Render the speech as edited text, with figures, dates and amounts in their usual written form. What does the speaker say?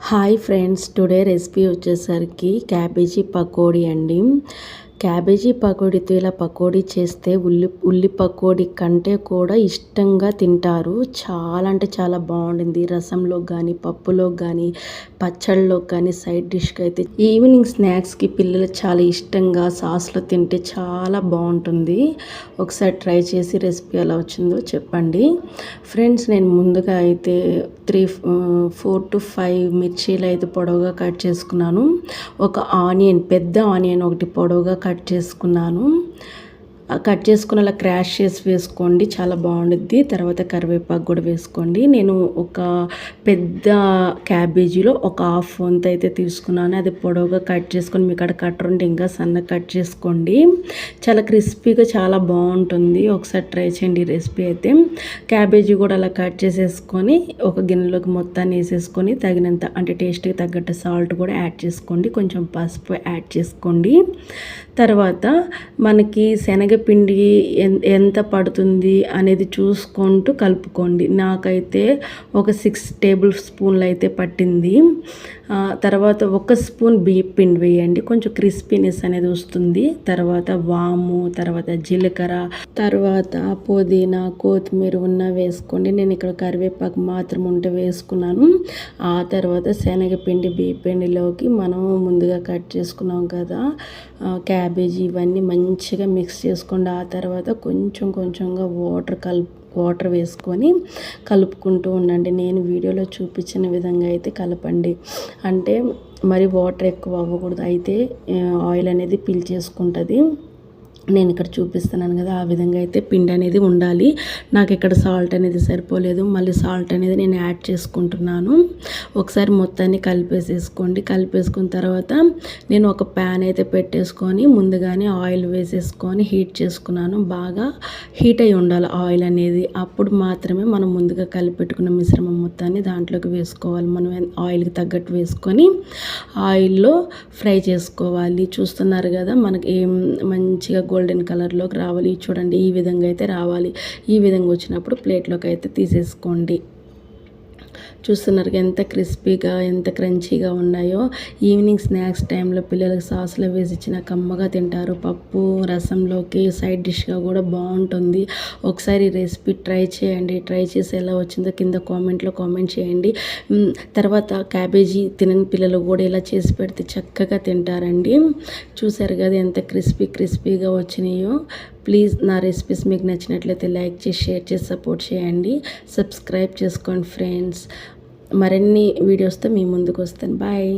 Hi friends, today recipe వచ్చేసరికి cabbage pakodi అండి. Cabbage పకోడీతో ఇలా పకోడీ చేస్తే ఉల్లి పకోడీ కంటే కూడా ఇష్టంగా తింటారు. చాలా అంటే చాలా బాగుండింది. రసంలో కానీ, పప్పులో కానీ, పచ్చళ్ళలో కానీ, సైడ్ డిష్కి అయితే ఈవినింగ్ స్నాక్స్కి పిల్లలు చాలా ఇష్టంగా సాస్లో తింటే చాలా బాగుంటుంది. ఒకసారి ట్రై చేసి రెసిపీ ఎలా వచ్చిందో చెప్పండి ఫ్రెండ్స్. నేను ముందుగా అయితే 4 to 5 మిర్చీలు అయితే పొడవుగా కట్ చేసుకున్నాను. ఒక ఆనియన్, పెద్ద ఆనియన్ ఒకటి పొడవుగా కట్ చేసుకున్నాను. కట్ చేసుకుని అలా క్రాష్ చేసి వేసుకోండి, చాలా బాగుండుద్ది. తర్వాత కరివేపాకు కూడా వేసుకోండి. నేను ఒక పెద్ద క్యాబేజీలో ఒక హాఫ్ వంతు అయితే తీసుకున్నాను. అది పొడవుగా కట్ చేసుకొని, మీ కాడ కట్టర్ ఉంటే ఇంకా సన్నగా కట్ చేసుకోండి. చాలా క్రిస్పీగా చాలా బాగుంటుంది. ఒకసారి ట్రై చేయండి ఈ రెసిపీ అయితే. క్యాబేజీ కూడా అలా కట్ చేసేసుకొని ఒక గిన్నెలోకి మొత్తాన్ని వేసేసుకొని తగినంత, అంటే టేస్ట్కి తగ్గట్టు సాల్ట్ కూడా యాడ్ చేసుకోండి. కొంచెం పసుపు యాడ్ చేసుకోండి. తర్వాత మనకి శనగపిండి ఎంత పడుతుంది అనేది చూసుకుంటూ కలుపుకోండి. నాకైతే ఒక 6 టేబుల్ స్పూన్లు అయితే పట్టింది. తర్వాత 1 స్పూన్ బియ్యం పిండి వేయండి, కొంచెం క్రిస్పీనెస్ అనేది వస్తుంది. తర్వాత వాము, తర్వాత జీలకర్ర, తర్వాత పుదీనా, కొత్తిమీర ఉన్న వేసుకోండి. నేను ఇక్కడ కరివేపాకు మాత్రం ఉంటే వేసుకున్నాను. ఆ తర్వాత శనగపిండి, బియ్యం పిండిలోకి మనం ముందుగా కట్ చేసుకున్నాం కదా క్యాబేజీ, ఇవన్నీ మంచిగా మిక్స్ చేసుకోండి. ఆ తర్వాత కొంచెంగా వాటర్ వేసుకొని కలుపుకుంటూ ఉండండి. నేను వీడియోలో చూపించిన విధంగా అయితే కలపండి. అంటే మరి వాటర్ ఎక్కువ అవ్వకూడదు, అయితే ఆయిల్ అనేది పీల్చేసుకుంటుంది. నేను ఇక్కడ చూపిస్తున్నాను కదా, ఆ విధంగా అయితే పిండి అనేది ఉండాలి. నాకు ఇక్కడ సాల్ట్ అనేది సరిపోలేదు, మళ్ళీ సాల్ట్ అనేది నేను యాడ్ చేసుకుంటున్నాను. ఒకసారి మొత్తాన్ని కలిపేసేసుకోండి. కలిపేసుకున్న తర్వాత నేను ఒక ప్యాన్ అయితే పెట్టేసుకొని ముందుగానే ఆయిల్ వేసేసుకొని హీట్ చేసుకున్నాను. బాగా హీట్ అయి ఉండాలి ఆయిల్ అనేది. అప్పుడు మాత్రమే మనం ముందుగా కలిపెట్టుకున్న మిశ్రమం మొత్తాన్ని దాంట్లోకి వేసుకోవాలి. మనం ఆయిల్కి తగ్గట్టు వేసుకొని ఆయిల్లో ఫ్రై చేసుకోవాలి. చూస్తున్నారు కదా, మనకి మంచిగా గోల్డెన్ కలర్లోకి రావాలి. చూడండి, ఈ విధంగా అయితే రావాలి. ఈ విధంగా వచ్చినప్పుడు ప్లేట్లోకి అయితే తీసేసుకోండి. చూస్తున్నారు ఎంత క్రిస్పీగా, ఎంత క్రంచీగా ఉన్నాయో. ఈవినింగ్ స్నాక్స్ టైంలో పిల్లలకు సాస్లో వేసి ఇచ్చిన కమ్మగా తింటారు. పప్పు రసంలోకి సైడ్ డిష్గా కూడా బాగుంటుంది. ఒకసారి ఈ రెసిపీ ట్రై చేయండి. ట్రై చేసి ఎలా వచ్చిందో కింద కామెంట్లో కామెంట్ చేయండి. తర్వాత క్యాబేజీ తినని పిల్లలు కూడా ఇలా చేసి పెడితే చక్కగా తింటారండి. చూసారు కదా ఎంత క్రిస్పీగా వచ్చినాయో. ప్లీజ్ నా రెసిపీస్ మీకు నచ్చినట్లయితే లైక్ చేసి, షేర్ చేసి, సపోర్ట్ చేయండి. సబ్స్క్రైబ్ చేసుకోండి ఫ్రెండ్స్. మరిన్ని వీడియోస్తో మీ ముందుకు వస్తాను. బాయ్.